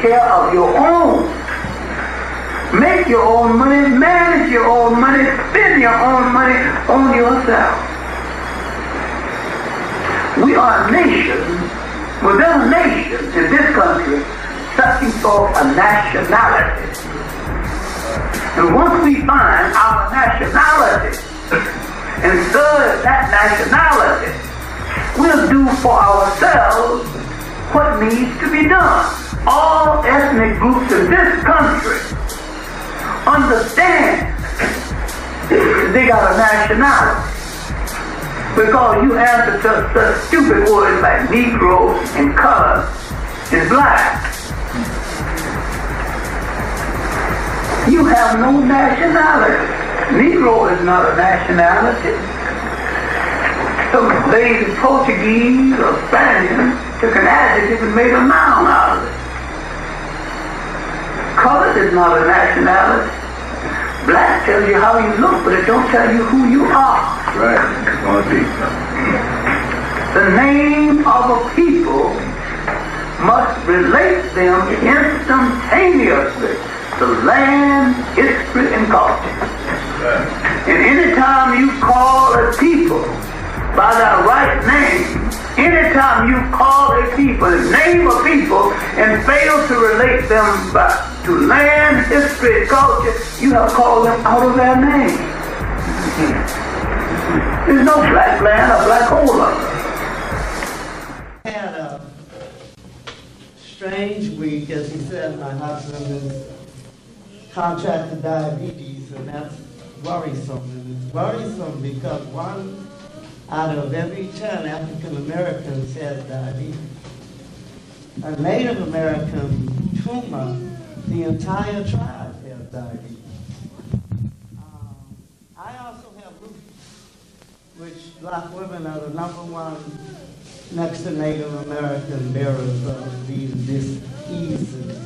care of your own. Make your own money, manage your own money, spend your own money on yourself. We are a nation, within a nation in this country, searching for a nationality. And once we find our nationality and serve that nationality, we'll do for ourselves what needs to be done. All ethnic groups in this country understand they got a nationality. Because you answer to such stupid words like Negro and color and black. You have no nationality. Negro is not a nationality. Some lazy Portuguese or Spaniard took an adjective and made a noun out of it. Color is not a nationality. Black tells you how you look, but it don't tell you who you are. Right. The name of a people must relate them instantaneously to land, history, and culture. And anytime you call a people by their right name, anytime you call a people, name a people, and fail to relate them to land, history, and culture, you have called them out of their name. There's no black land or black hole of it. Had a strange week, as he said. My husband is contracted diabetes, and that's worrisome. And it's worrisome because 1 out of every 10 African Americans has diabetes. A Native American tumor, the entire tribe has diabetes. I also have lupus, which black women are the #1 next to Native American bearers of these diseases.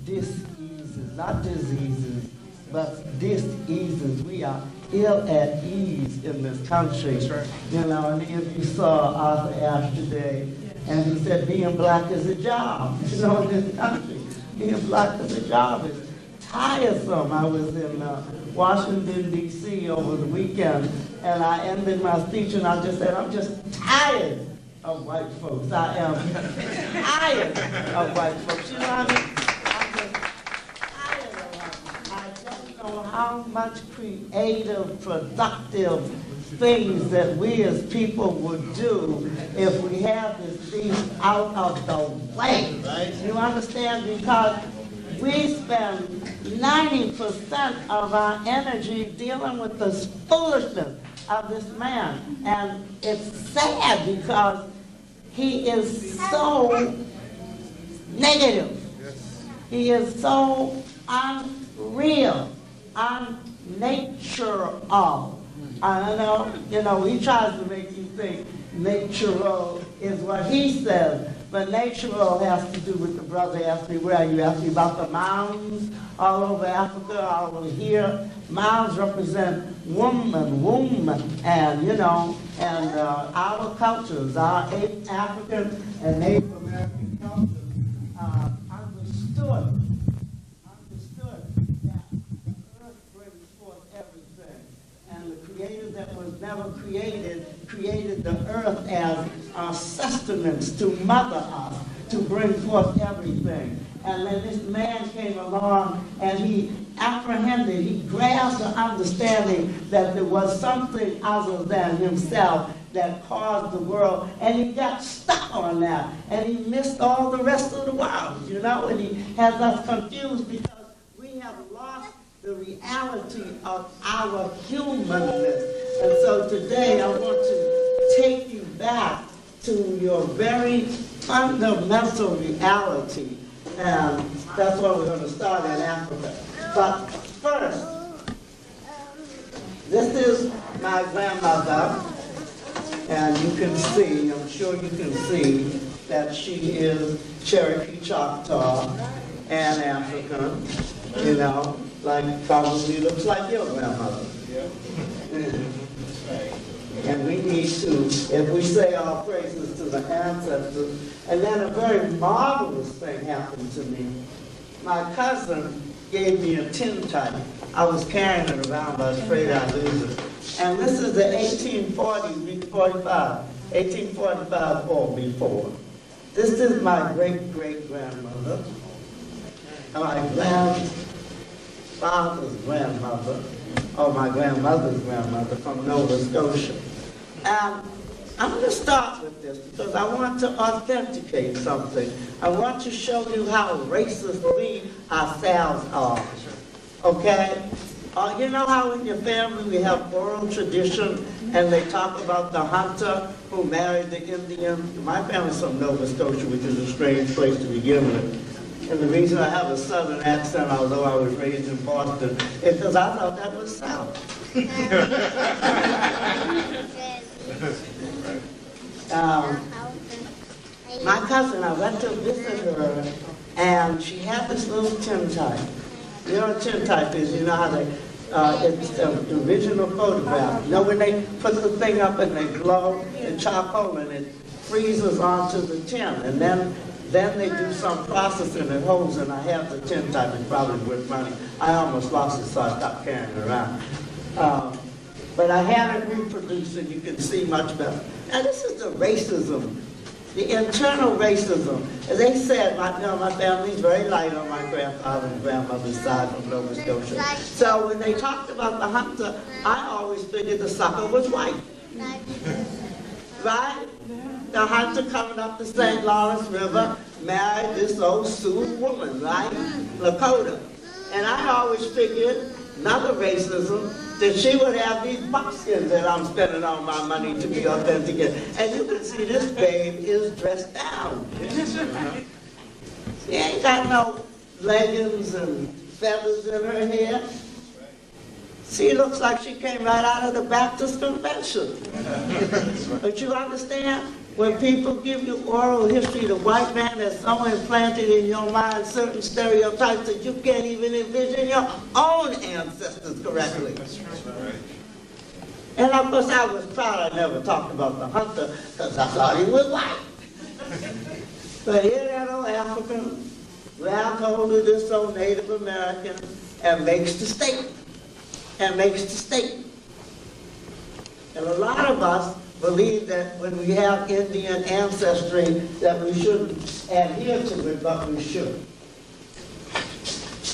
Diseases, not diseases, but diseases. We are ill at ease in this country. That's right. You know, and if you saw Arthur Ashe today, and he said being black is a job. You know, in this country, being black is a job. It's tiresome. I was in Washington, D.C. over the weekend, and I ended my speech and I just said, I'm just tired of white folks. I am tired of white folks. You know what I mean? I'm just tired of them. I don't know how much creative, productive things that we as people would do if we had this thing out of the way. Right. You understand? Because we spend 90% of our energy dealing with this foolishness of this man. And it's sad because he is so negative. He is so unreal, unnatural. I don't know, you know, he tries to make you think natural is what he says, but natural has to do with the brother asked me where you asked me about the mounds all over Africa, all over here. Mounds represent woman, and you know, and our cultures, our African and Native American cultures understood that the earth brings forth everything, and the Creator that was never created the earth as sustenance to mother us, to bring forth everything. And then this man came along and he apprehended, he grasped the understanding that there was something other than himself that caused the world, and he got stuck on that, and he missed all the rest of the world, you know, and he has us confused because we have lost the reality of our humanness. And so today I want to take you back to your very fundamental reality, and that's why we're going to start in Africa. But first, this is my grandmother, and you can see, I'm sure you can see, that she is Cherokee Choctaw and African, you know, like probably looks like your grandmother. Yeah. And we need to, if we say our praises to the ancestors. And then a very marvelous thing happened to me. My cousin gave me a tintype. I was carrying it around, but I was afraid I'd lose it. And this is the 1845 or before. This is my great-great-grandmother, my grandfather's grandmother, or my grandmother's grandmother from Nova Scotia. And I'm going to start with this because I want to authenticate something. I want to show you how racist we ourselves are. Okay? You know how in your family we have oral tradition and they talk about the hunter who married the Indian? My family's from Nova Scotia, which is a strange place to begin with. And the reason I have a southern accent, although I was raised in Boston, is because I thought that was South. My cousin, I went to visit her, and she had this little tintype. You know what a tintype is? You know how they, it's the original photograph. You know when they put the thing up and they glow the charcoal and it freezes onto the tin, and then they do some processing and holds, and I have the tintype. It's probably worth money. I almost lost it, so I stopped carrying it around. But I had it reproduced, and you can see much better. Now this is the racism, the internal racism. As they said, my family's very light on my grandfather and grandmother's side from Nova Scotia. So when they talked about the hunter, I always figured the sucker was white. Right? The hunter coming up the St. Lawrence River married this old Sioux woman, right? Lakota. And I always figured, another racism, that she would have these buckskins that I'm spending all my money to be authentic. And you can see this babe is dressed down. She ain't got no leggings and feathers in her hair. She looks like she came right out of the Baptist convention. But you understand? When people give you oral history, the white man has so implanted in your mind certain stereotypes that you can't even envision your own ancestors correctly. And of course I was proud I never talked about the hunter because I thought he was white. But here that old African grabs hold of this old Native American and makes the statement. And a lot of us believe that when we have Indian ancestry that we shouldn't adhere to it, but we should.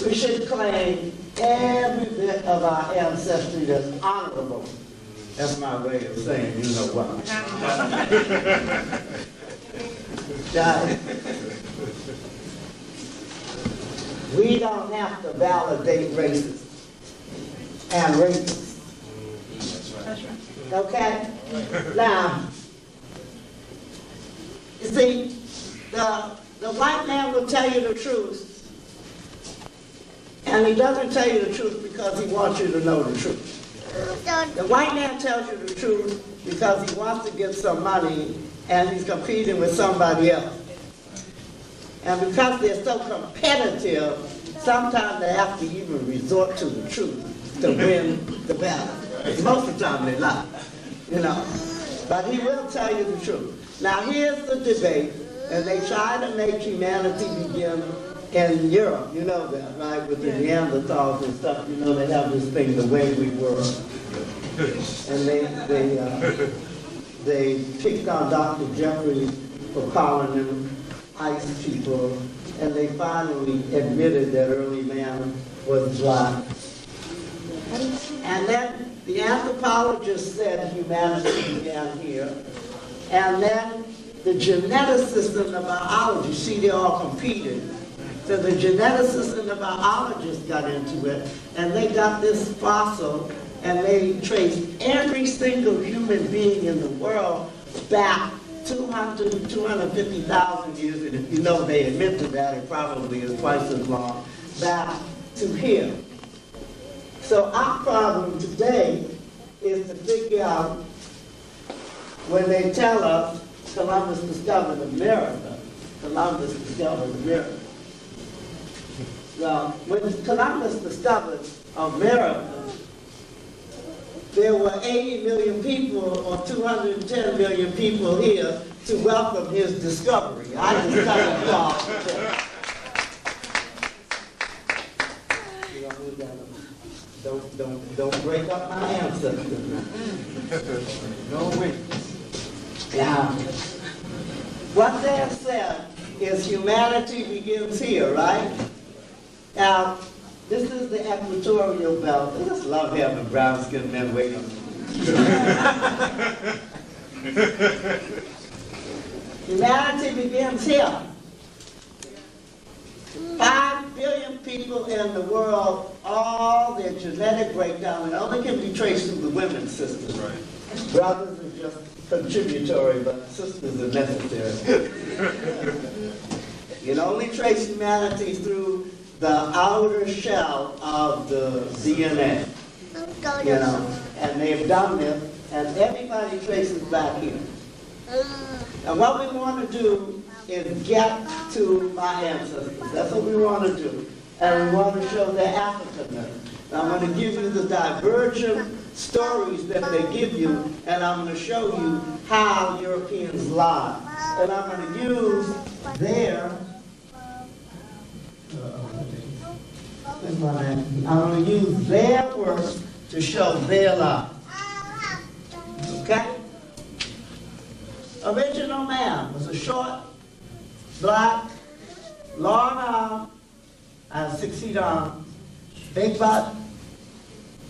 We should claim every bit of our ancestry that's honorable. That's my way of saying you know what. We don't have to validate racism and racism. Okay? Now, you see, the white man will tell you the truth, and he doesn't tell you the truth because he wants you to know the truth. The white man tells you the truth because he wants to get some money, and he's competing with somebody else. And because they're so competitive, sometimes they have to even resort to the truth to win the battle. Most of the time they lie, you know. But he will tell you the truth. Now here's the debate, and they try to make humanity begin in Europe. You know that, right? With the Neanderthals and stuff, you know, they have this thing, the way we were. And they picked on Dr. Jeffries for calling them ice people, and they finally admitted that early man was black. And then the anthropologist said humanity began here. And then the geneticists and the biologists, see, they all competed. So the geneticists and the biologists got into it, and they got this fossil, and they traced every single human being in the world back 200, 250,000 years, and if you know they admit to that, it probably is twice as long, back to here. So our problem today is to figure out, when they tell us Columbus discovered America, Columbus discovered America. Well, when Columbus discovered America, the there were 80 million people or 210 million people here to welcome his discovery. I just tell you all. Don't break up my ancestors. No way. Yeah. What they have said is humanity begins here, right? Now, this is the equatorial belt. I just love having brown-skinned men wait on me. Humanity begins here. 5 billion people in the world, all their genetic breakdown, and only can be traced through the women's system. Right. Brothers are just contributory, but sisters are necessary. You can only trace humanity through the outer shell of the DNA. You know, and they've done this, and everybody traces back here. And what we want to do is get to my ancestors. That's what we want to do. And we want to show their Africanness. And I'm going to give you the divergent stories that they give you, and I'm going to show you how Europeans lie. And I'm going to use their work to show their lie. Okay? Original man was a short, black, long arm, and 6 feet arms, big butt,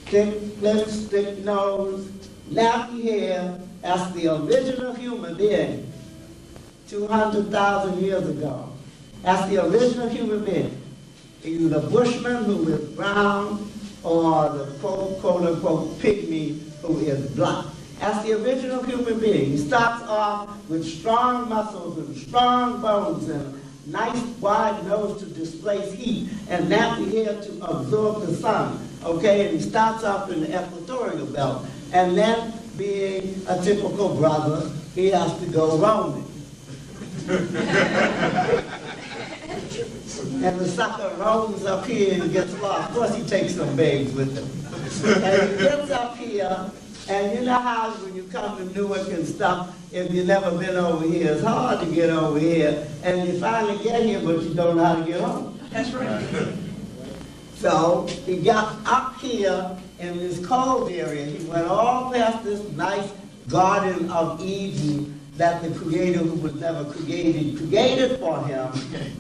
thick lips, thick nose, nappy hair. That's the original human being 200,000 years ago. That's the original human being. Either the bushman who is brown or the quote-unquote pygmy who is black. That's the original human being. He starts off with strong muscles and strong bones and nice wide nose to displace heat and nappy hair to absorb the sun. Okay, and he starts off in the equatorial belt. And then, being a typical brother, he has to go roaming. And the sucker roams up here and gets lost. Of course, he takes some babes with him. And he gets up here, and you know how when you come to Newark and stuff, if you've never been over here, it's hard to get over here. And you finally get here, but you don't know how to get home. That's right. So he got up here in this cold area. He went all past this nice Garden of Eden that the Creator, who was never created for him,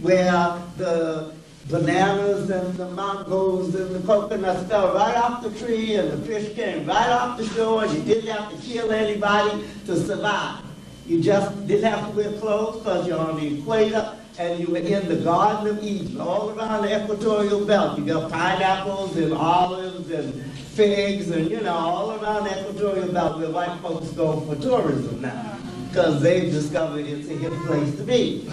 where the bananas and the mangoes and the coconuts fell right off the tree and the fish came right off the shore, and you didn't have to kill anybody to survive. You just didn't have to wear clothes because you're on the equator, and you were in the Garden of Eden, all around the equatorial belt. You got pineapples and olives and figs and, you know, all around the equatorial belt where white folks go for tourism now, because they've discovered it's a hip place to be.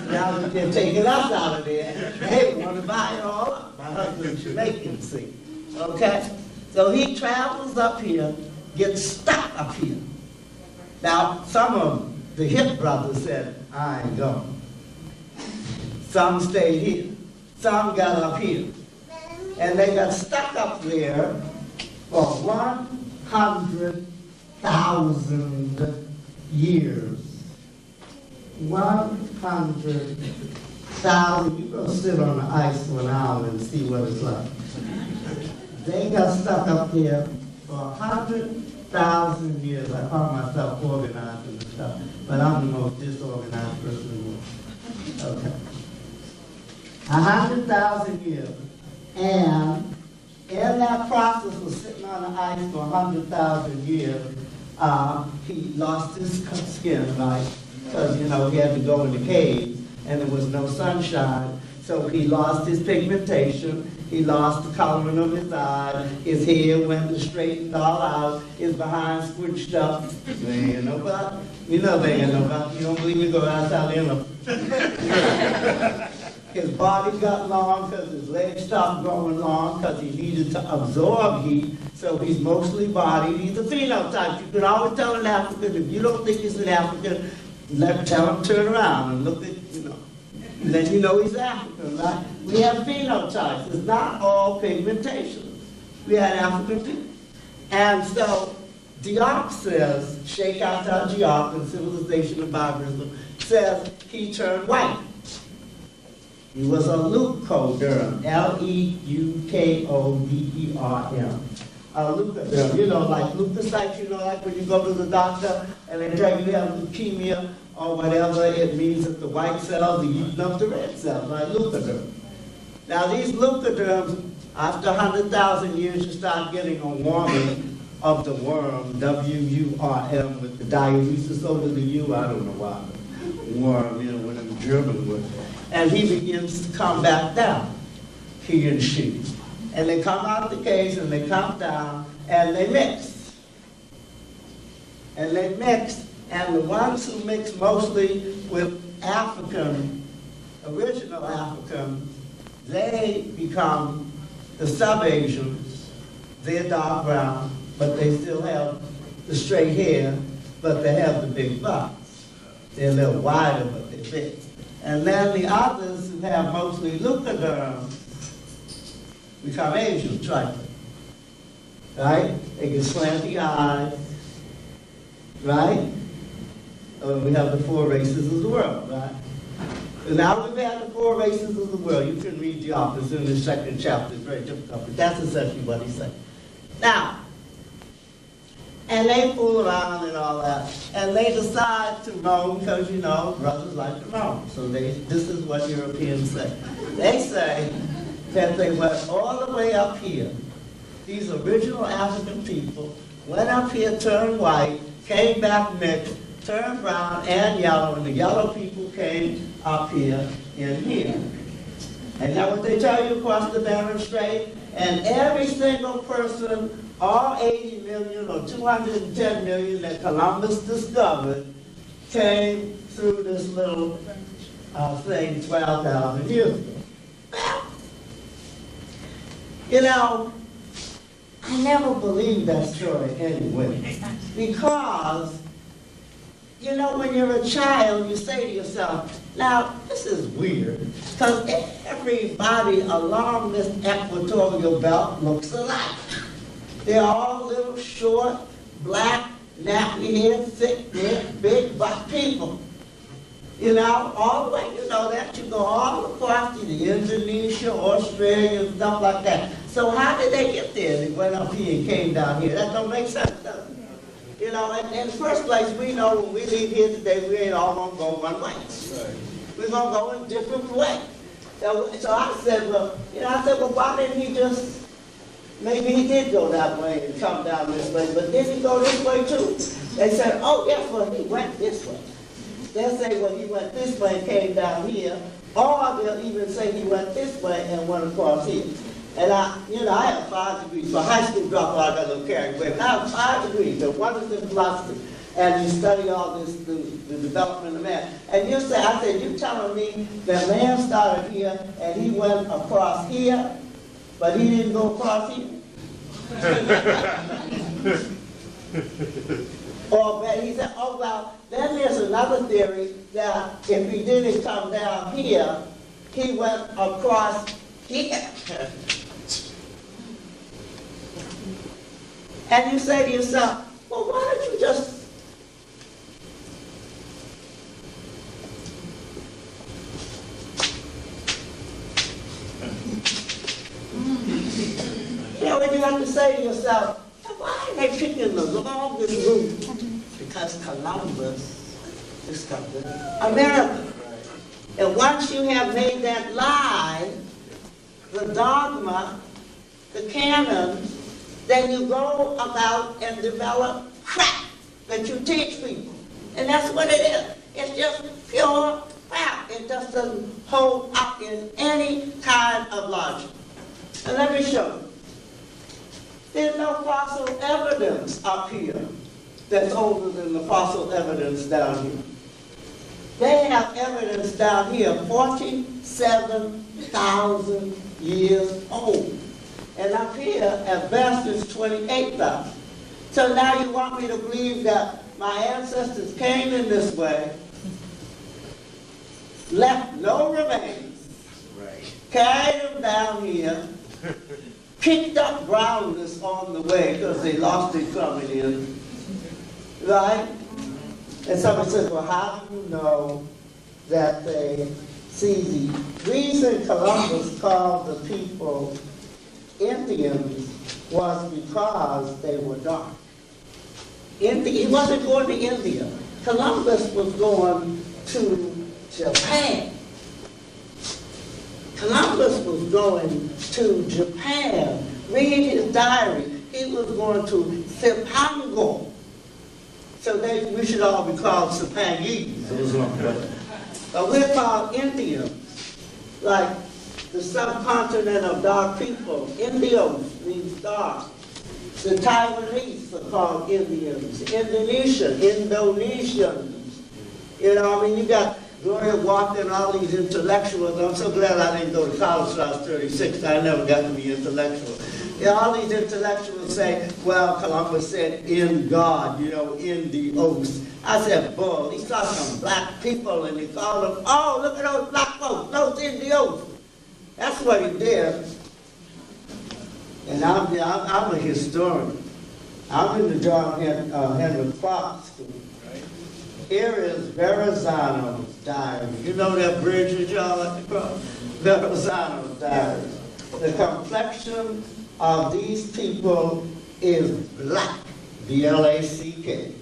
Now that they're taking us out of there, they want to buy it all up. My husband's Jamaican, see. Okay? So he travels up here, gets stuck up here. Now, some of the hip brothers said, I ain't going. Some stayed here. Some got up here. And they got stuck up there for 100,000 years. 100,000. You go sit on the ice for an hour and see what it's like. They got stuck up there for 100,000 years. I call myself organized and stuff, but I'm the most disorganized person in the world. Okay. 100,000 years. And in that process of sitting on the ice for 100,000 years, he lost his skin, right? Because, you know, he had to go in the caves, and there was no sunshine. So he lost his pigmentation. He lost the coloring of his eyes. His hair went straightened all out. His behind squished up. There ain't nobody. You know there ain't nobody. You don't believe me? Go outside there and look. His body got long because his legs stopped growing long because he needed to absorb heat. So he's mostly bodied. He's a phenotype. You can always tell an African, if you don't think he's an African, tell him to turn around and look at, you know. And then you know he's African, right? We have phenotypes. It's not all pigmentation. We had African people. And so Diop says, Sheikh Ata Diop in Civilization and Barbarism, says he turned white. He was a leucoderm, L-E-U-K-O-D-E-R-M. A leucoderm, you know, like leukocytes, you know, like when you go to the doctor and they tell you have leukemia or whatever, it means that the white cells are eating up the red cells, like leucoderm. Now these leucoderms, after 100,000 years, you start getting a warming of the worm, W-U-R-M, with the diuresis over the U, I don't know why, worm, you know, when I'm German with. And he begins to come back down, he and she. And they come out the cage and they come down and they mix. And they mix, and the ones who mix mostly with African, original African, they become the sub-Asians. They're dark brown, but they still have the straight hair, but they have the big butts. They're a little wider, but they're big. And then the others who have mostly leucoderms become Asian trifling, right? They get slanty eyes, right? We have the 4 races of the world, right? And now we've had the 4 races of the world. You can read the office in the 2nd chapter. It's very difficult, but that's essentially what he's saying. Now, and they fool around and all that, and they decide to roam because, you know, brothers like to roam. So this is what Europeans say. They say that they went all the way up here. These original African people went up here, turned white, came back mixed, turned brown and yellow, and the yellow people came up here in here. And that's what they tell you across the Bering Strait. And every single person, all 80 million or 210 million that Columbus discovered, came through this little thing 12,000 years ago. You know, I never believed that story anyway, because, you know, when you're a child, you say to yourself, now, this is weird, because everybody along this equatorial belt looks alike. They're all little, short, black, nappy-haired, thick-haired, big-butt people. You know, all the way, you know that. You go all across to the Indonesia, Australia, and stuff like that. So how did they get there? They went up here and came down here. That don't make sense, does it? You know, in the first place, we know when we leave here today, we ain't all gonna go one way. Right. We're gonna go in a different way. So I said, well, why didn't he just, maybe he did go that way and come down this way, but did he go this way too? They said, oh yes, well, he went this way. They'll say, well, he went this way and came down here, or they'll even say he went this way and went across here. And I have 5 degrees. For high school dropout, I got a little carried away. I have 5 degrees. And one is in philosophy. And you study all this, the development of man. And I said, you telling me that man started here and he went across here, but he didn't go across here? Or he said, oh, well, then there's another theory that if he didn't come down here, he went across here. And you say to yourself, well, why don't you just... You know, when you have to say to yourself, why are they picking the longest route? Because Columbus discovered America. And once you have made that lie, the dogma, the canon, then you go about and develop crap that you teach people. And that's what it is. It's just pure crap. It just doesn't hold up in any kind of logic. And let me show you. There's no fossil evidence up here that's older than the fossil evidence down here. They have evidence down here 47,000 years old. And up here, at best, is 28,000. So now you want me to believe that my ancestors came in this way, left no remains, carried them down here, kicked up groundless on the way because they lost it coming in, right? And somebody says, well, how do you know that they see the reason Columbus called the people Indians was because they were dark. He wasn't going to India. Columbus was going to Japan. Columbus was going to Japan. Read his diary. He was going to Cipango. So we should all be called Cipanese. But we're called Indians, like the subcontinent of dark people. Indios means dark. The Taiwanese are called Indians. Indonesians. You know, I mean, you got Gloria Walker and all these intellectuals. I'm so glad I didn't go to college till I was 36. I never got to be intellectual. You know, all these intellectuals say, well, Columbus said, in God, you know, in the oath. I said, bull. He saw some black people and he called them, oh, look at those black folks, those Indios. That's what he did. And I'm a historian. I'm in the John Henry Clark School. Here is Verrazano's diary. You know that bridge that y'all like to cross? Verrazano's diary. The complexion of these people is black, B-L-A-C-K.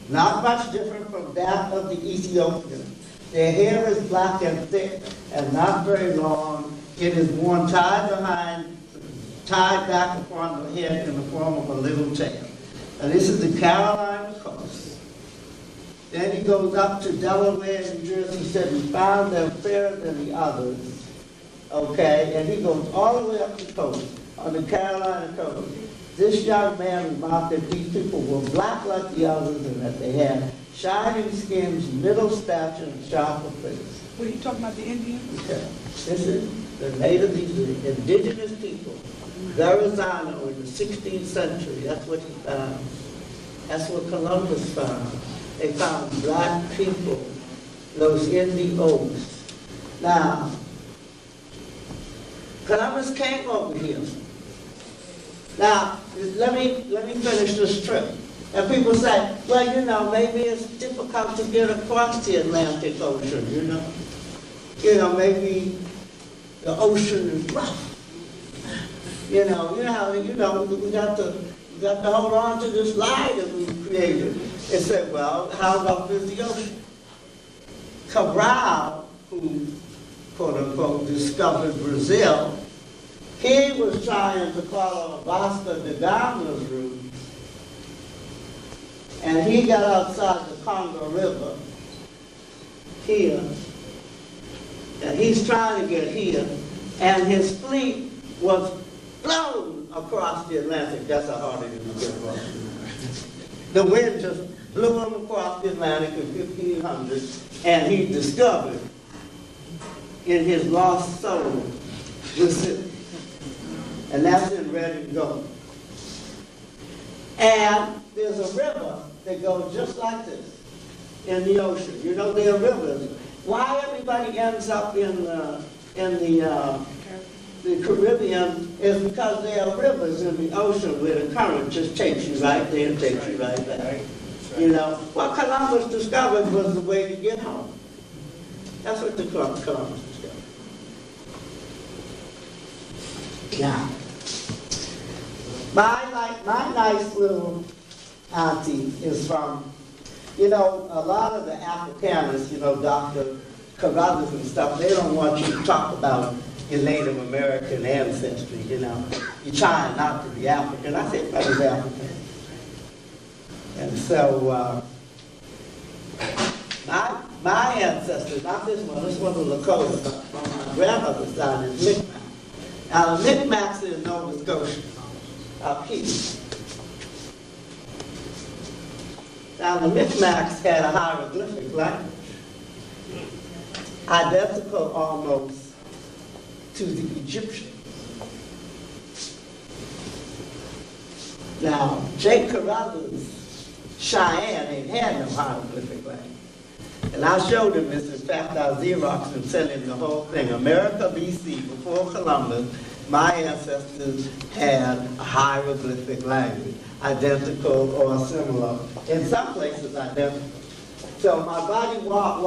Not much different from that of the Ethiopians. Their hair is black and thick and not very long. It is worn tied back upon the head in the form of a little tail. And this is the Carolina coast. Then he goes up to Delaware and New Jersey. He said he found them fairer than the others. Okay, and he goes all the way up the coast, on the Carolina coast. This young man remarked that these people were black like the others and that they had shining skins, middle stature, and sharper faces. Were you talking about the Indians? Okay. This is the native, these are the indigenous people. Verrazano in the 16th century, that's what he found. That's what Columbus found. They found black people, those Indios. Now, Columbus came over here. Now, let me finish this trip. And people say, well, you know, maybe it's difficult to get across the Atlantic Ocean, you know. You know, maybe the ocean is rough. You know, we got to hold on to this lie that we created. And say, well, how rough is the ocean? Cabral, who, quote unquote, discovered Brazil, he was trying to follow Vasco da Gama's route, and he got outside the Congo River here, and he's trying to get here, and his fleet was blown across the Atlantic. That's how hard it is to get across the Atlantic. The wind just blew him across the Atlantic in 1500, and he discovered in his lost soul the city. And that's in red and gold. And there's a river that goes just like this in the ocean. You know, there are rivers. Why everybody ends up in the Caribbean is because there are rivers in the ocean where the current just takes you right there and takes you right back. You know, what Columbus discovered was the way to get home. That's what the Columbus discovered. Now, my nice little auntie is from, you know, a lot of the Afrikaners, you know, Dr. Carruthers and stuff, they don't want you to talk about your Native American ancestry, you know. You're trying not to be African. I think I was African. And so, my ancestors, not this one was Lakota, on my grandmother's side is Micmac. Now, the Micmacs in Nova Scotia, up here. Now, the Micmacs had a hieroglyphic language, identical almost to the Egyptians. Now, Jake Carruthers, Cheyenne ain't had no hieroglyphic language. And I showed him this. In fact, I Xeroxed and sent him the whole thing. America, BC, before Columbus, my ancestors had a hieroglyphic language, identical or similar. In some places, identical. So my buddy Ron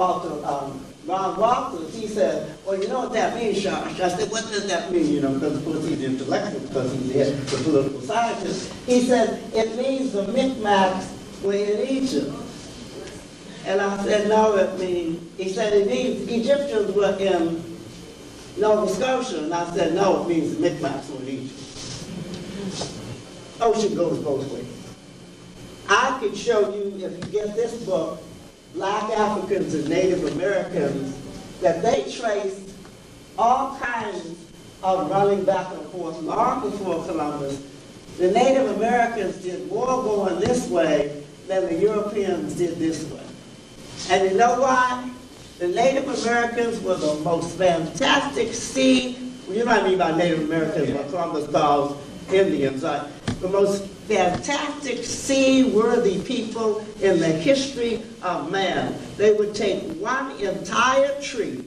Walters, he said, well, you know what that means, Charshee? I said, what does that mean? You know, because of course he's intellectual, because he's the political scientist. He said, it means the Micmacs were in Egypt. And I said, no, it means, he said, it means Egyptians were in Nova Scotia. And I said, no, it means the Micmacs were in Egypt. Ocean goes both ways. I could show you, if you get this book, Black Africans and Native Americans, that they traced all kinds of running back and forth long before Columbus. The Native Americans did more going this way than the Europeans did this way. And you know why? The Native Americans were the most fantastic you know what I mean by Native Americans, what Columbus calls Indians, right? The most fantastic seaworthy people in the history of man. They would take one entire tree,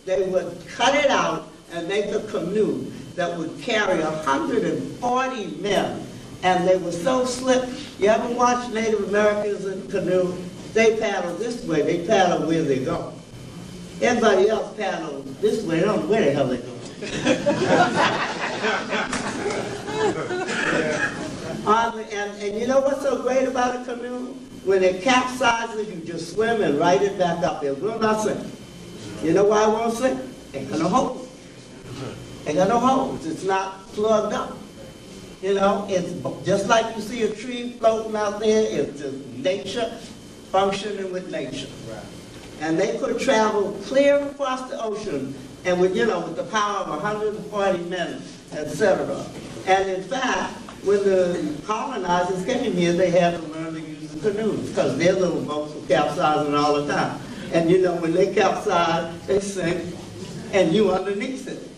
they would cut it out and make a canoe that would carry 140 men. And they were so slick. You ever watch Native Americans in canoe? They paddle this way, they paddle where they go. Everybody else paddles this way, they don't know where the hell they go. And you know what's so great about a canoe? When it capsizes, you just swim and right it back up. It will not sink. You know why it won't sink? Ain't got no holes. Ain't got no holes. It's not plugged up. You know, it's just like you see a tree floating out there. It's just nature functioning with nature. Right. And they could travel clear across the ocean, and with the power of 140 men, etc. And in fact, when the colonizers came here, they had to learn to use the canoes because their little boats were capsizing all the time. And when they capsize, they sink, and you underneath it.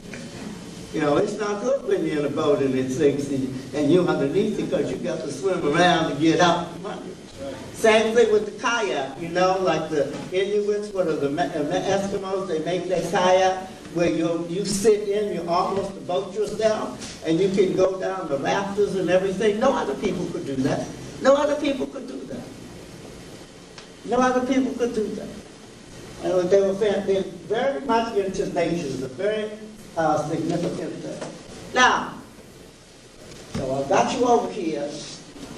It's not good when you're in a boat and it sinks and you underneath it because you got to swim around to get out. Same thing with the kayak, like the Inuits, what are the Eskimos, they make their kayak where you sit in, you're almost the boat yourself, and you can go down the rafters and everything. No other people could do that. No other people could do that. No other people could do that. And they're very much into nature, a very significant thing. Now, so I've got you over here,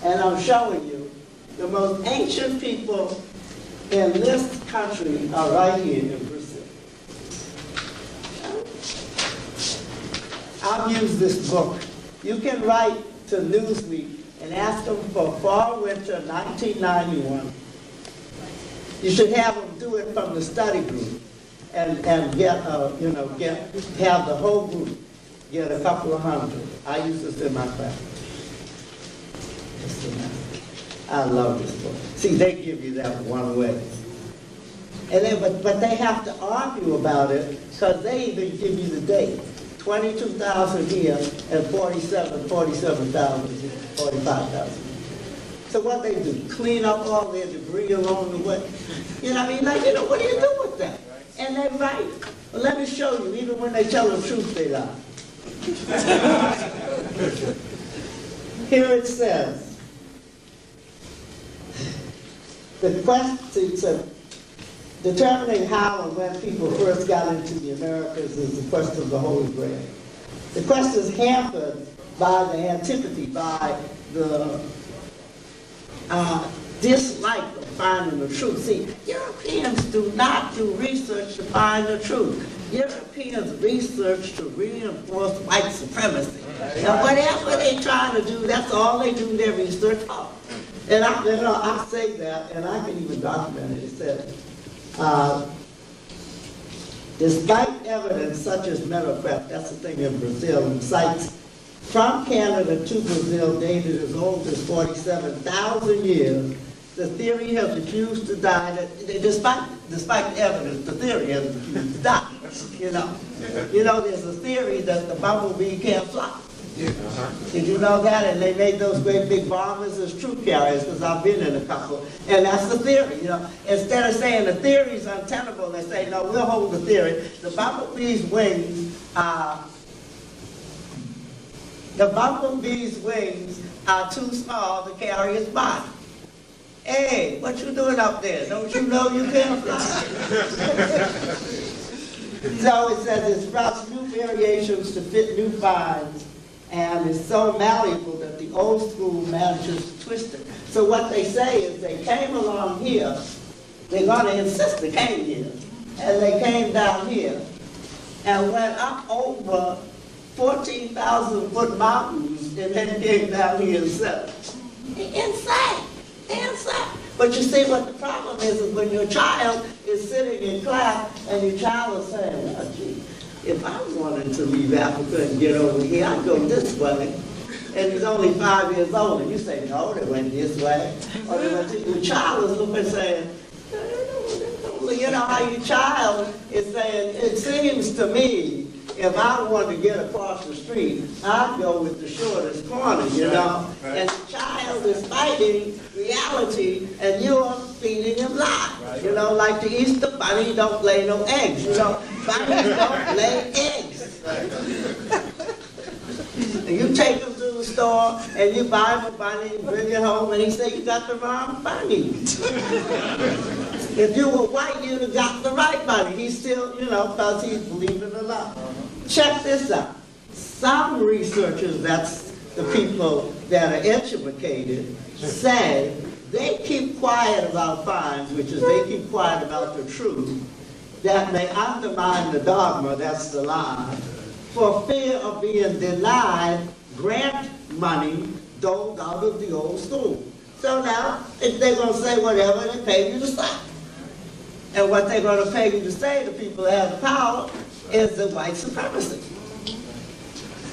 and I'm showing you the most ancient people in this country are right here in Brazil. I've used this book. You can write to Newsweek and ask them for fall winter 1991. You should have them do it from the study group and get have the whole group get a couple of hundred. I use this in my class. I love this book. See, they give you that one way. And then, but they have to argue about it because they even give you the date. 22,000 here and 47,000, 45,000. So what they do? Clean up all their debris along the way. You know what I mean? What do you do with that? And they write. Well, let me show you. Even when they tell the truth, they lie. Here it says, the question, determining how and when people first got into the Americas is the question of the Holy Grail. The question is hampered by the antipathy, by the dislike of finding the truth. See, Europeans do not do research to find the truth. Europeans research to reinforce white supremacy. And whatever they're trying to do, that's all they do their research for. And I say that, and I can even document it. It says, despite evidence such as metalcraft, that's the thing in Brazil, and sites from Canada to Brazil dated as old as 47,000 years, the theory has refused to die. Despite the evidence, the theory has refused to die. There's a theory that the bumblebee can't fly. Did you know that? And they made those great big bombers as troop carriers, because I've been in a couple. And that's the theory, Instead of saying the theory is untenable, they say, no, we'll hold the theory. The bumblebee's wings are The bumblebee's wings are too small to carry its body. Hey, what you doing up there? Don't you know you can't fly? So it says it sprouts new variations to fit new finds, and it's so malleable that the old school manages to twist it. So what they say is they came along here, they're going to insist they came here, and they came down here and went up over 14,000-foot mountains and then came down here and settled. Insane. Insane. But you see what the problem is when your child is sitting in class and your child is saying, well, gee, if I wanted to leave Africa and get over here, I'd go this way. And he's only 5 years old, and you say, no, they went this way. Or they went your child is looking and saying, you know how your child is saying, it seems to me, if I wanted to get across the street, I'd go with the shortest corner, you know? Right. And the child is fighting reality, and you're feeding him lies. You know, like the Easter bunny don't lay no eggs, you know? Bunnies don't lay eggs. And you take him to the store, and you buy him a bunny, and bring it home, and he say, you got the wrong bunny. If you were white, you'd have got the right bunny. He's still, you know, because he's believing a lie. Check this out. Some researchers, that's the people that are educated, say they keep quiet about finds, which is they keep quiet about the truth, that may undermine the dogma, that's the lie, for fear of being denied grant money doled out of the old school. So now, if they're going to say whatever, they pay you to say. And what they're going to pay you to say, the people that have the power, is the white supremacy.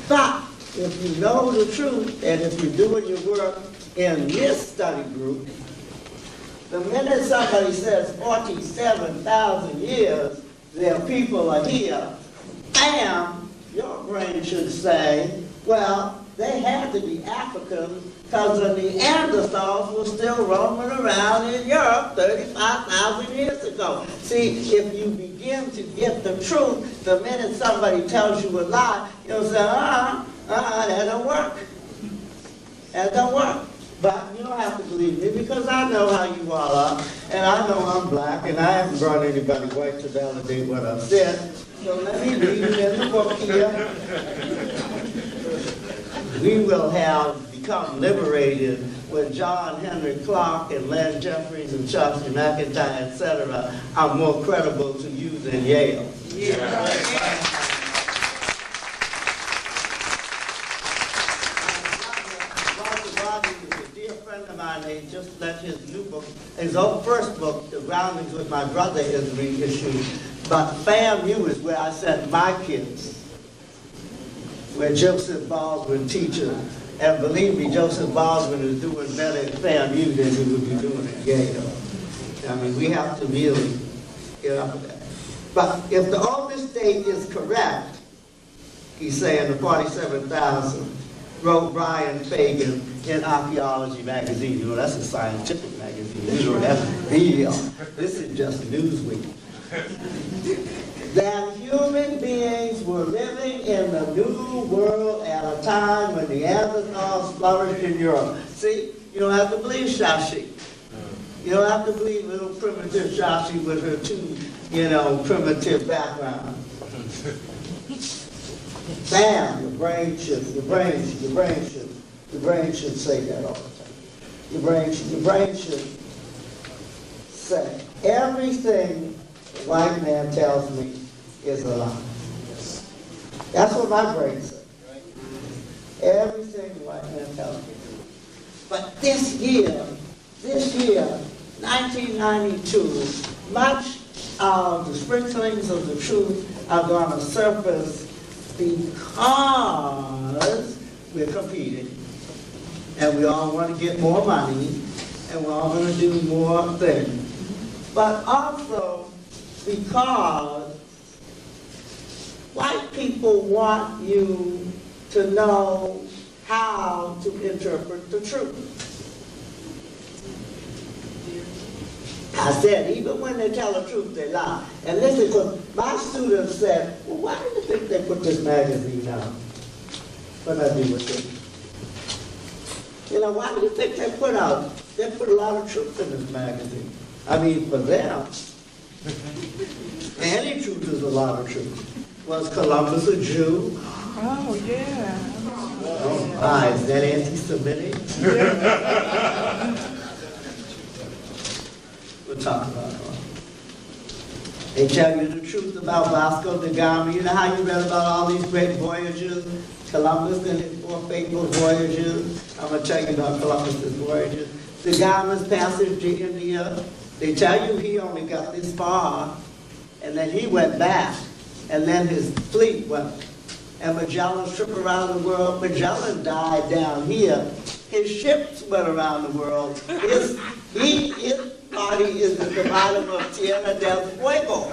But if you know the truth, and if you're doing your work in this study group, the minute somebody says 47,000 years, their people are here, bam, your brain should say, well, they had to be Africans because the Neanderthals were still roaming around in Europe 35,000 years ago. See, if you begin to get the truth, the minute somebody tells you a lie, you'll say, that don't work. That don't work. But you don't have to believe me because I know how you all are, and I know I'm black, and I haven't brought anybody white to validate what I've said. So let me read it in the book here. We will have become liberated when John Henry Clark and Len Jeffries and Charshee McIntyre, etc., are more credible to you than Yale. Yeah. He just let his new book, his own first book, The Groundings with My Brother, is reissued. But FAMU is where I sent my kids, where Joseph Baldwin teaches. And believe me, Joseph Baldwin is doing better at FAMU than he would be doing at Yale. I mean, we have to really get up with that. But if the oldest date is correct, he's saying the 47,000, wrote Brian Fagan in Archaeology magazine. You know, that's a scientific magazine. You know, that's real. This is just Newsweek. That human beings were living in the New World at a time when the Neanderthals flourished in Europe. See, you don't have to believe Charshee. You don't have to believe little primitive Charshee with her two, you know, primitive background. Bam, your brain should say that all the time. Your brain should say everything the white man tells me is a lie. That's what my brain says. Everything the white man tells me. But this year, 1992, much of the sprinklings of the truth are going to surface because we're competing, and we all want to get more money, and we're all going to do more things. But also because white people want you to know how to interpret the truth. I said, even when they tell the truth, they lie. And listen, because my students said, well, why do you think they put this magazine out? what I do with it. You know, why do you think they put a lot of truth in this magazine? I mean, for them, any truth is a lot of truth. Was Columbus a Jew? Oh, yeah. Oh, my, is that anti-Semitic? We'll talk about it. They tell you the truth about Vasco da Gama. You know how you read about all these great voyages? Columbus and his 4 fateful voyages. I'm going to tell you about Columbus's voyages. Da Gama's passage to India. They tell you he only got this far, and then he went back, and then his fleet went. And Magellan's trip around the world, Magellan died down here. His ships went around the world. His body is at the bottom of Tierra del Fuego.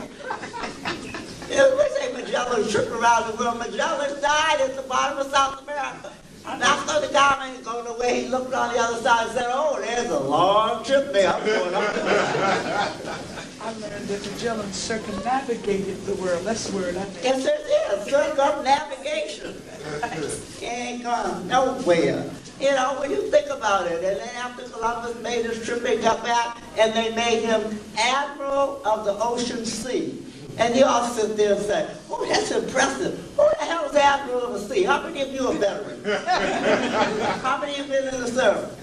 We say Magellan's trip around the world. Magellan died at the bottom of South America. Vasco da Gama ain't going away. He looked on the other side and said, oh, there's a long trip there. I'm going up there. I learned that Magellan circumnavigated the world. That's the word I learned. Yes, it is. Circumnavigation. He ain't gone nowhere. You know, when you think about it, and then after Columbus made his trip, he got back, and they made him Admiral of the Ocean Sea. And you all sit there and say, oh, that's impressive. Who the hell is the Admiral of the Sea? How many of you are veterans? How many have been in the service?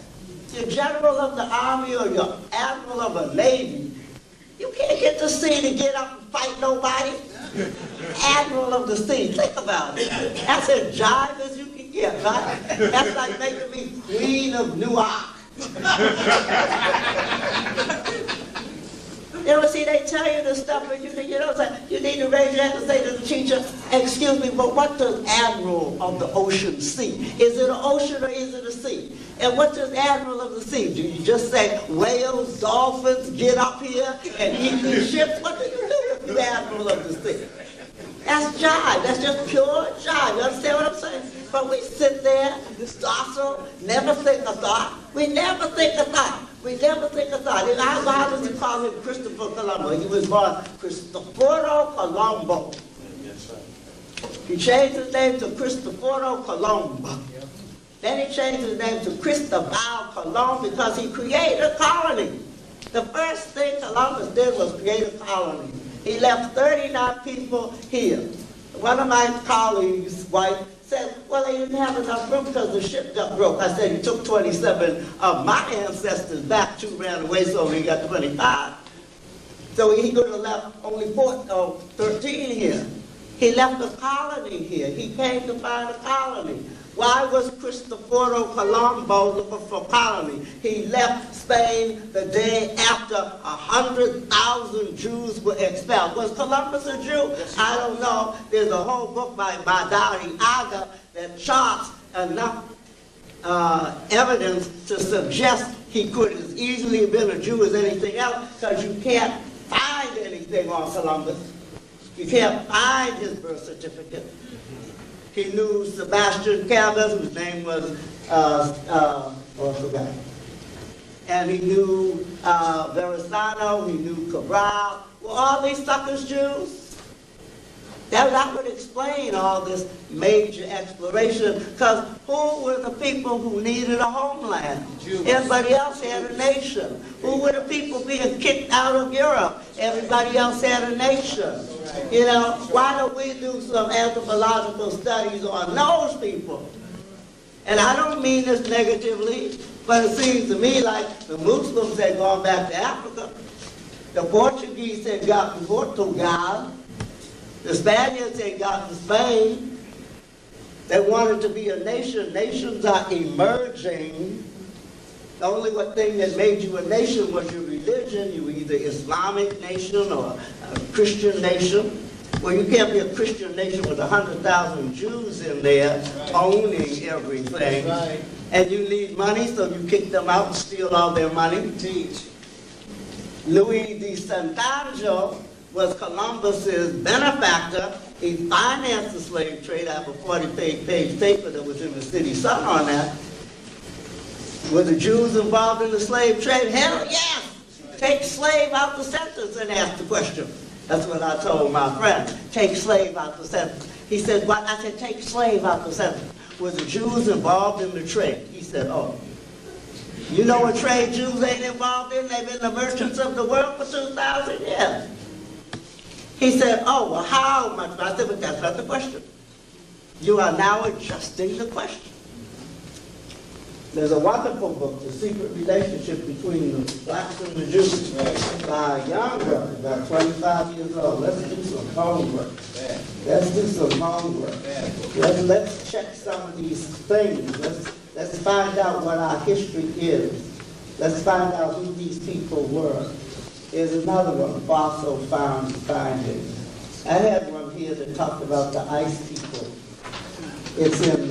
You're General of the Army or you're Admiral of a Navy. You can't get to sea to get up and fight nobody. Admiral of the Sea, think about it. That's as jive as you can get, right? That's like making me Queen of Newark. You know, see, they tell you this stuff, and you know, you need to raise your hand and say to the teacher, excuse me, but what does Admiral of the Ocean Sea? Is it an ocean or is it a sea? And what does Admiral of the Sea? Do you just say whales, dolphins, get up here and eat these ships? What do you do if you're Admiral of the Sea? That's jive. That's just pure jive. You understand what I'm saying? But we sit there, docile, never think a thought. We never think a thought. We never think a thought. And how does he call him Christopher Colombo? He was born Cristoforo Colombo. He changed his name to Cristoforo Colombo. Then he changed his name to Cristobal Colon because he created a colony. The first thing Columbus did was create a colony. He left 39 people here. One of my colleagues' wife said, well, they didn't have enough room because the ship got broke. I said, he took 27 of my ancestors back. 2 ran away, so he got 25. So he could have left only 13 here. He left a colony here. He came to find a colony. Why was Cristoforo Colombo looking for colony? He left Spain the day after 100,000 Jews were expelled. Was Columbus a Jew? I don't know. There's a whole book by Badari Aga that charts enough evidence to suggest he could as easily have been a Jew as anything else, because you can't find anything on Columbus. You can't find his birth certificate. He knew Sebastian Cabot, whose name was, I forgot. And he knew Verrazano, he knew Cabral. Were all these suckers Jews? That would explain all this major exploration, because who were the people who needed a homeland? Jews. Everybody else had a nation. Who were the people being kicked out of Europe? Everybody else had a nation. You know, why don't we do some anthropological studies on those people? And I don't mean this negatively, but it seems to me like the Muslims had gone back to Africa. The Portuguese had gotten Portugal. The Spaniards had gotten Spain. They wanted to be a nation. Nations are emerging. The only thing that made you a nation was your religion. You were either Islamic nation or a Christian nation. Well, you can't be a Christian nation with 100,000 Jews in there owning everything. Right. And you need money, so you kick them out and steal all their money. Teach. Louis de Santanjo was Columbus's benefactor. He financed the slave trade. I have a 40-page paper that was in the City Sun on that. Were the Jews involved in the slave trade? Hell yes! Take slave out the sentence and ask the question. That's what I told my friend. Take slave out the sentence. He said, what? I said, take slave out the sentence. were the Jews involved in the trade? He said, oh. You know what trade Jews ain't involved in? They've been the merchants of the world for 2,000 years. He said, oh, well, how much? I said, but that's not the question. You are now adjusting the question. There's a wonderful book, The Secret Relationship Between the Blacks and the Jews, by a young girl, about 25 years old. Let's do some homework. Let's do some homework. Let's check some of these things. Let's find out what our history is. Let's find out who these people were. There's another one, Fossil Found Findings. I had one here that talked about the ice people. It's in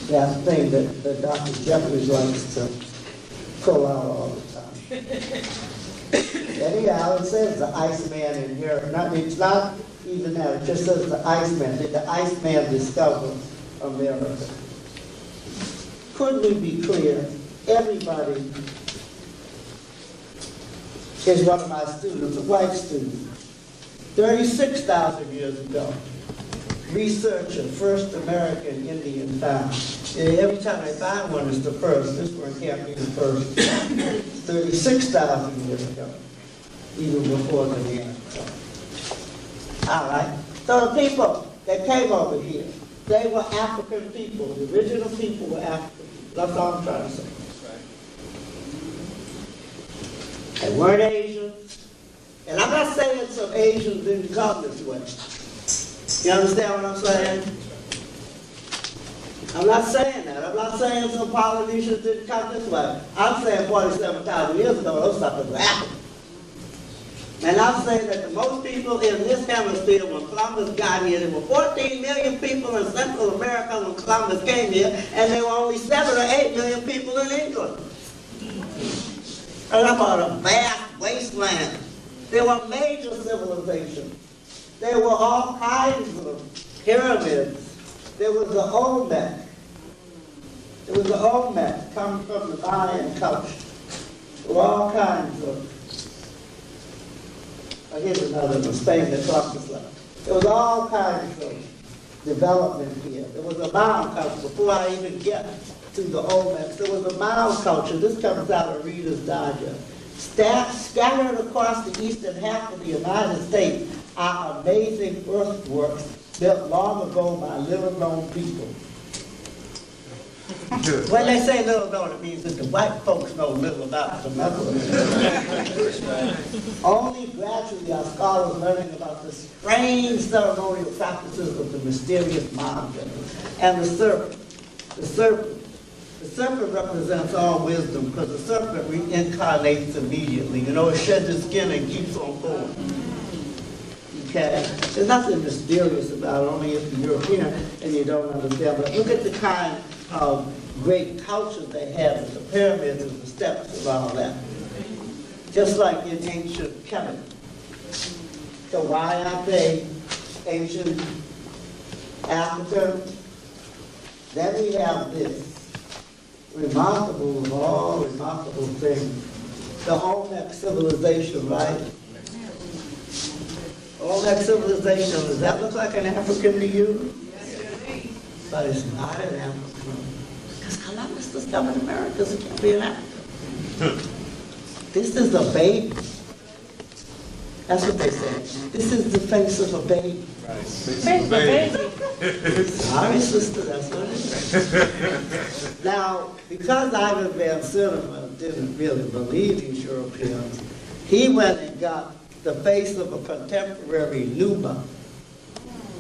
that thing that Dr. Jeffries likes to pull out all the time. Anyhow, it says the Iceman in here. It's not even that. It just says the Iceman. Did the Iceman discover America? Couldn't we be clear? Everybody is one of my students, a white student. 36,000 years ago, researcher, first American Indian found. Every time I find one, it's the first. This one can't be the first. 36,000 years ago, even before the Neanderthal. All right. So the people that came over here, they were African people. The original people were African people. That's all I'm trying to say. They weren't Asians. And I'm not saying some Asians didn't come this way. You understand what I'm saying? I'm not saying that. I'm not saying some Polynesians didn't come this way. I'm saying 47,000 years ago, those suckers were African. And I'm saying that the most people in this hemisphere, when Columbus got here, there were 14 million people in Central America when Columbus came here, and there were only 7 or 8 million people in England. And I'm about a vast wasteland. There were major civilizations. There were all kinds of pyramids. There was the Olmec. There was the Olmec coming from the Mayan culture. There were all kinds of. Here's another one, Spain that talks this way. There was all kinds of development here. There was a Mayan culture. Before I even get to the Olmecs, there was a Mayan culture. This comes out of Reader's Digest. Scattered across the eastern half of the United States are amazing earthworks built long ago by little-known people. When they say little-known, it means that the white folks know little about the Mesoamerican. Only gradually are scholars learning about the strange ceremonial practices of the mysterious mountain and the serpent. The serpent represents all wisdom because the serpent reincarnates immediately. You know, it sheds its skin and keeps on going. Okay? There's nothing mysterious about it, only if you're European and you don't understand. But look at the kind of great culture they had with the pyramids and the steps and all that. Just like in ancient Kemet. So why aren't they ancient African? Then we have this. Remarkable of all remarkable things. The Olmec civilization, right? Olmec civilization, does that look like an African to you? But it's not an African. Because Columbus discovered America, so it can't be an African. This is a baby. That's what they say. This is the face of a baby. Right. Face of a baby. Sorry, sister, that's what it is. Now, because Ivan Van Sertima didn't really believe these Europeans, he went and got the face of a contemporary Nuba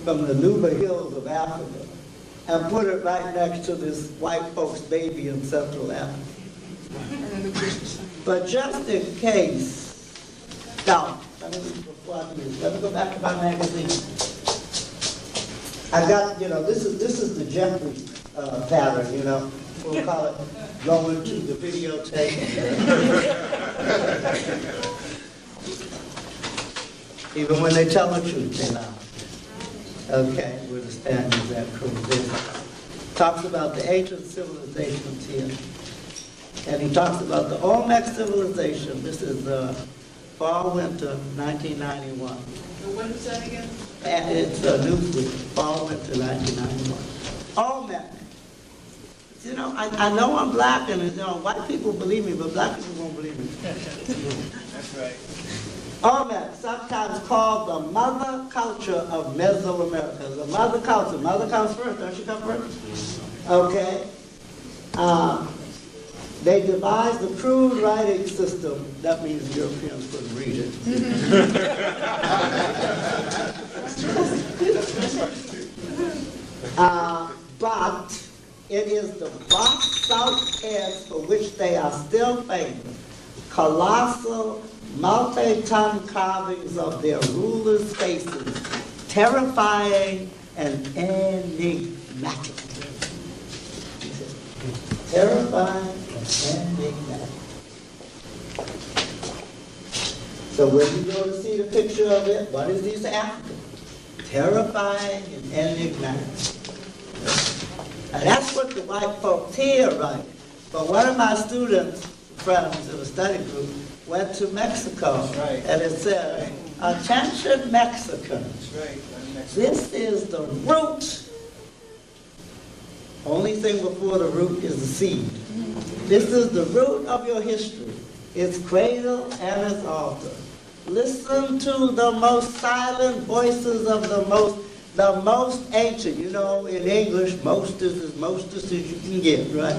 from the Nuba Hills of Africa and put it right next to this white folks' baby in Central Africa. But just in case, now, let me go back to my magazine. I got, this is the Jeffrey pattern, We'll call it going to the videotape. Even when they tell the truth, they lie. Okay, we're the standards that prove. Talks about the ancient civilizations here. And he talks about the Olmec civilization. This is Fall, winter, 1991. When was that again? And it's a newsweek, fall, winter, 1991. All men. You know, I know I'm black, and you know, white people believe me, but black people won't believe me. That's right. All men, sometimes called the mother culture of Mesoamerica. The mother culture. Mother comes first, don't she come first? Okay. They devised a crude writing system. That means Europeans couldn't read it. But it is the box-out heads for which they are still famous. Colossal, multi-ton carvings of their rulers' faces, terrifying and enigmatic. Terrifying and enigmatic. So when you go to see the picture of it, what is this African? Terrifying and enigmatic. And that's what the white folks here write. But one of my students, friends in the study group, went to Mexico, right. And it said, attention Mexicans, right. This is the root. Only thing before the root is the seed. This is the root of your history. Its cradle and its altar. Listen to the most silent voices of the most ancient. You know, in English, mostest as you can get, right?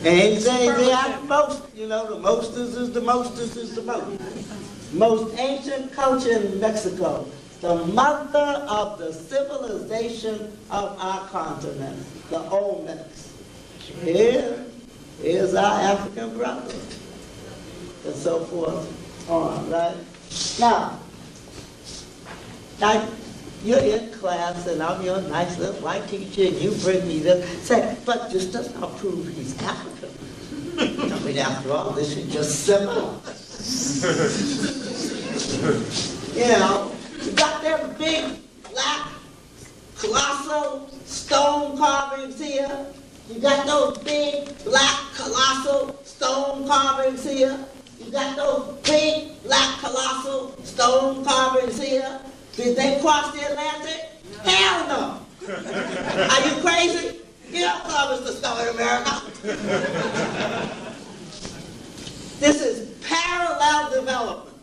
And they are the most, you know, the mostest is the mostest is the most. Most ancient culture in Mexico, the mother of the civilization of our continent, the Olmecs. Here is our African brother, and so forth on, right? Now, you're in class, and I'm your nice little white teacher, and you bring me this. Say, but this does not prove he's African. I mean, after all, this is just similar. You know, you got them big, black, colossal stone carvings here. You got those big, black, colossal stone carvings here. You got those big, black, colossal stone carvings here. Did they cross the Atlantic? Hell no. Are you crazy? You don't carve the snow in America. This is parallel development.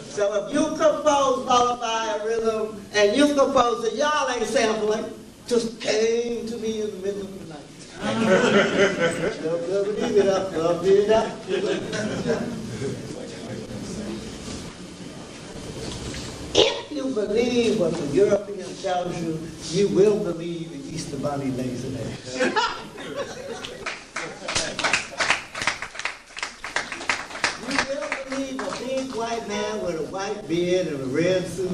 So if you compose lullaby and rhythm, and you compose it, y'all ain't sampling, just came to me in the middle of the night. If you believe what the European tells you, you will believe the Easter Bunny lays an egg. You will believe a big white man with a white beard and a red suit,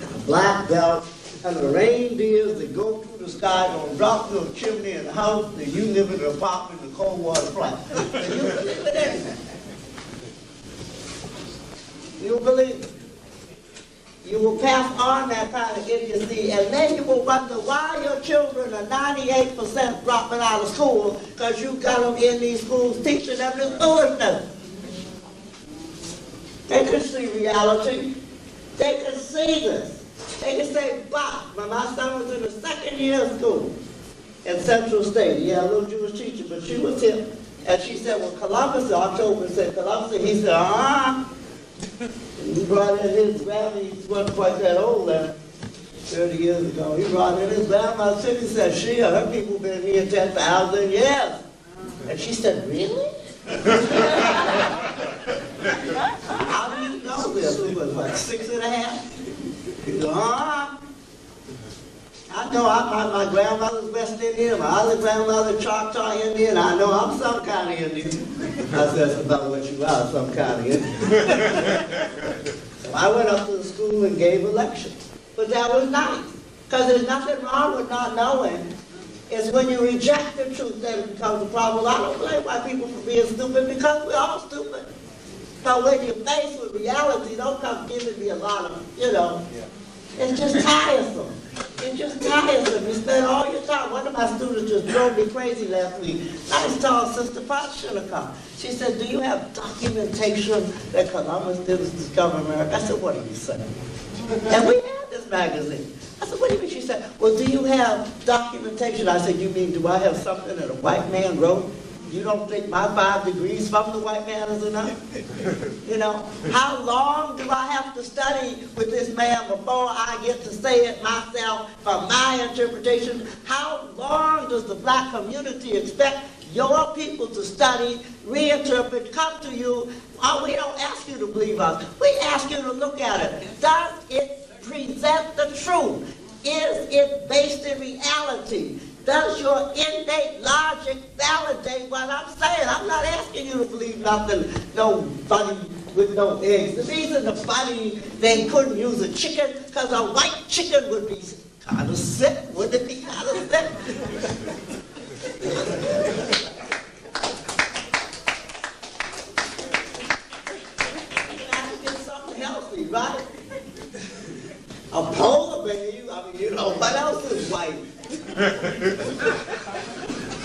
and a black belt, and the reindeers that go through the sky gonna drop through a chimney in the house, and you live in an apartment in a cold water flat. And you believe it anything. You believe it. You will pass on that kind of idiocy, and then you will wonder why your children are 98% dropping out of school, because you got them in these schools teaching them this foolishness. They can see reality. They can see this. They can say, "Bah, my son was in the second year of school in Central State. He had a little Jewish teacher, but she was here." And she said, "Well, Columbus," October said, "Columbus," he said, He brought in his grandma, he wasn't quite that old then, 30 years ago. He brought in his grandma, he said, her people been here 10,000 years. And she said, "Really?" How do you know this? He was like 6.5. He said, I know my grandmother's West Indian, my other grandmother Choctaw Indian, I know I'm some kind of Indian. I said, "That's about what you are, some kind of Indian." So I went up to the school and gave a lecture. But that was nice, because there's nothing wrong with not knowing. It's when you reject the truth that it becomes a problem. I don't blame white people for being stupid, because we're all stupid. But when you're faced with reality, don't come giving me a lot of, it's just tiresome. It's just tiresome. You spend all your time. What one of my students just drove me crazy last week. Nice tall Sister Potts should have come. She said, do you have documentation that Columbus didn't discover America? I said, what are you saying? And we had this magazine. I said, what do you mean? She said, well, do you have documentation? I said, you mean, do I have something that a white man wrote? You don't think my 5 degrees from the white man is enough? You know, how long do I have to study with this man before I get to say it myself from my interpretation? How long does the black community expect your people to study, reinterpret, come to you? Oh, we don't ask you to believe us. We ask you to look at it. Does it present the truth? Is it based in reality? Does your innate logic validate what I'm saying? I'm not asking you to believe nothing, no bunny with no eggs. The reason the bunny, they couldn't use a chicken, because a white chicken would be kind of sick. Wouldn't it be kind of sick? You have to get something healthy, right? A polar bear, I mean, you know, what else is white?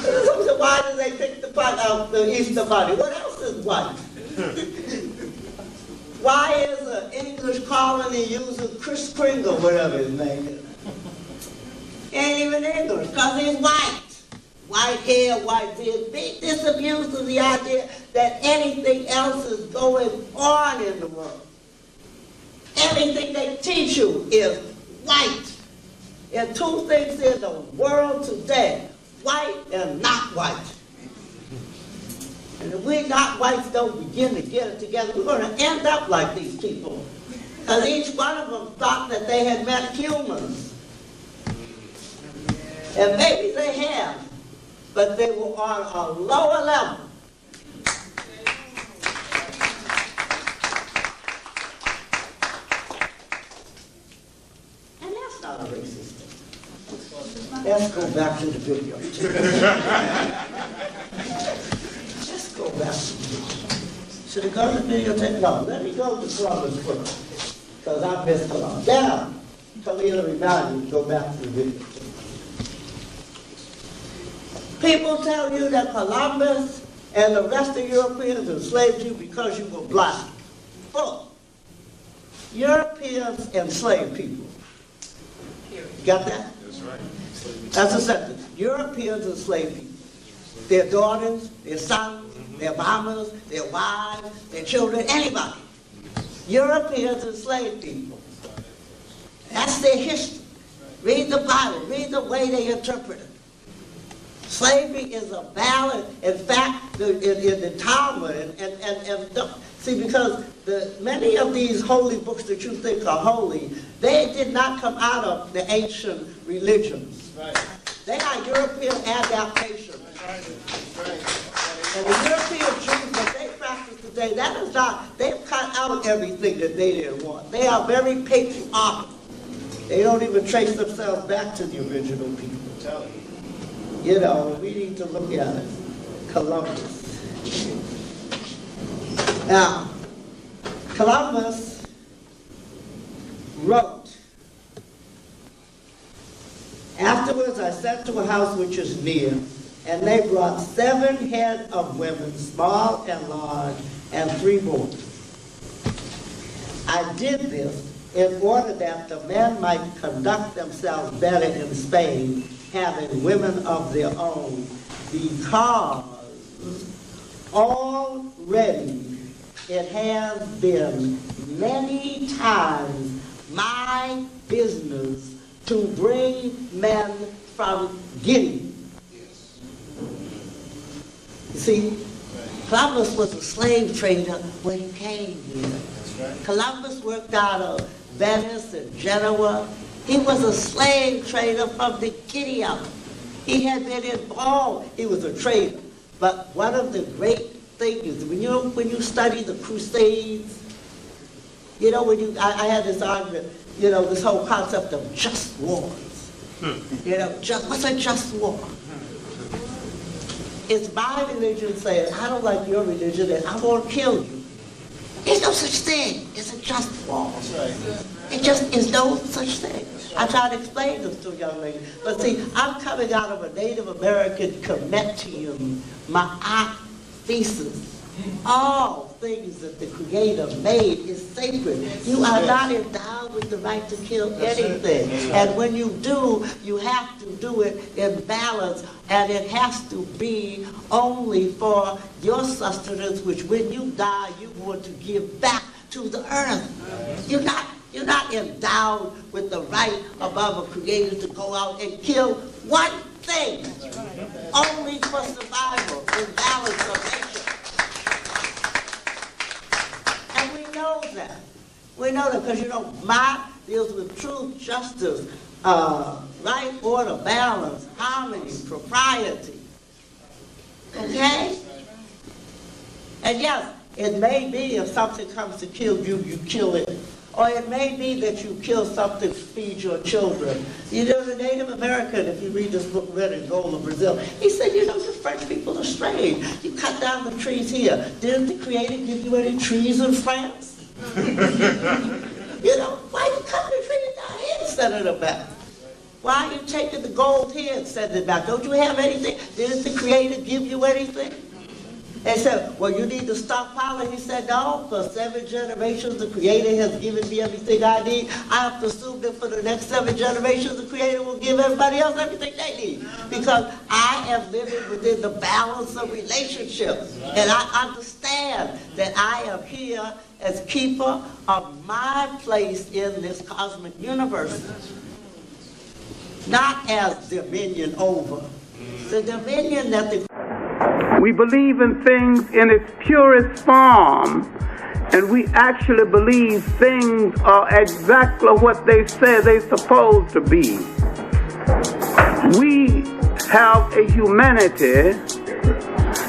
So why do they pick the Easter bunny? What else is white? Why is an English colony using Kris Kringle, whatever his name is? Ain't even English, because he's white. White hair, white beard. Big disabuse of the idea that anything else is going on in the world. Anything they teach you is white. And 2 things in the world today, white and not white. And if we not whites don't begin to get it together, we're going to end up like these people. Because each one of them thought that they had met humans. And maybe they have, but they were on a lower level. And that's not a racist thing. Let's go back to the video. Let's go back to the video. Should it go to the videotape? No, let me go to Columbus first, because I missed Columbus. Now, Kalila remind you, go back to the video. People tell you that Columbus and the rest of Europeans enslaved you because you were black. Full. Europeans enslaved people. You got that? That's right. That's a sentence. Europeans enslaved people. Their daughters, their sons, their mamas, their wives, their children, anybody. Europeans enslaved people. That's their history. Read the Bible. Read the way they interpret it. Slavery is a valid, in fact, in the Talmud, see, because many of these holy books that you think are holy, they did not come out of the ancient religions. Right. They are European adaptations. Right. And the European Jews that they practice today, that is not, they've cut out everything that they didn't want. They are very patriotic. They don't even trace themselves back to the original people. You know, we need to look at it. Columbus. Now, Columbus wrote, afterwards I sent to a house which is near, and they brought 7 head of women, small and large, and 3 boys. I did this in order that the men might conduct themselves better in Spain, having women of their own, because already it has been many times my business to bring men from Guinea. You see, Columbus was a slave trader when he came here. Columbus worked out of Venice and Genoa. He was a slave trader from the giddy up. He had been involved. He was a trader. But one of the great things, when you study the Crusades, you know, I had this argument, you know, this whole concept of just wars. You know, what's a just war? It's my religion saying, I don't like your religion and I'm going to kill you. There's no such thing. It's a just war. That's right. It just is no such thing. I try to explain this to young ladies. But see, I'm coming out of a Native American Comitium, my thesis. All things that the Creator made is sacred. You are not endowed with the right to kill anything. And when you do, you have to do it in balance, and it has to be only for your sustenance, which when you die, you want to give back to the earth. You're not endowed with the right above a Creator to go out and kill one thing. Only for survival and balance of nature. And we know that. We know that because, Mott deals with truth, justice, right order, balance, harmony, propriety. Okay? And yes, it may be if something comes to kill you, you kill it. Or it may be that you kill something to feed your children. The Native American, if you read this book, Red and Gold of Brazil, he said, the French people are strange. You cut down the trees here. Didn't the Creator give you any trees in France? Why you cut the trees down here and send it back? Why are you taking the gold here and sending it back? Don't you have anything? Didn't the Creator give you anything? They said, well, you need to stockpile it. He said, no, for 7 generations, the Creator has given me everything I need. I have to assume that for the next 7 generations, the Creator will give everybody else everything they need. Because I am living within the balance of relationships. And I understand that I am here as keeper of my place in this cosmic universe. Not as dominion over. The dominion that the We believe in things in its purest form, and we actually believe things are exactly what they say they're supposed to be. We have a humanity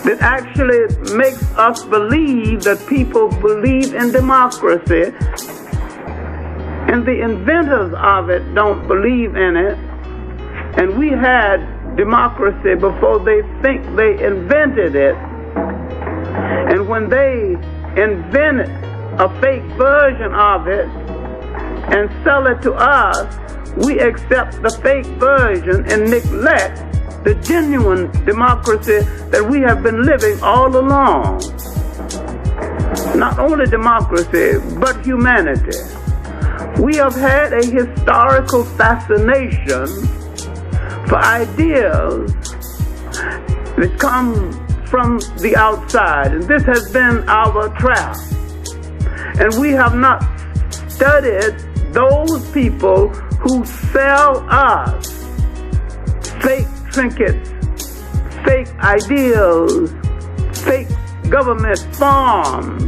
that actually makes us believe that people believe in democracy, and the inventors of it don't believe in it, and we had democracy before they think they invented it. And when they invent a fake version of it and sell it to us, we accept the fake version and neglect the genuine democracy that we have been living all along. Not only democracy, but humanity. We have had a historical fascination for ideas that come from the outside. And this has been our trap. And we have not studied those people who sell us fake trinkets, fake ideals, fake government forms,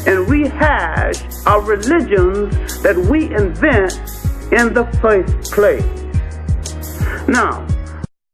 and rehash our religions that we invent in the first place. Now,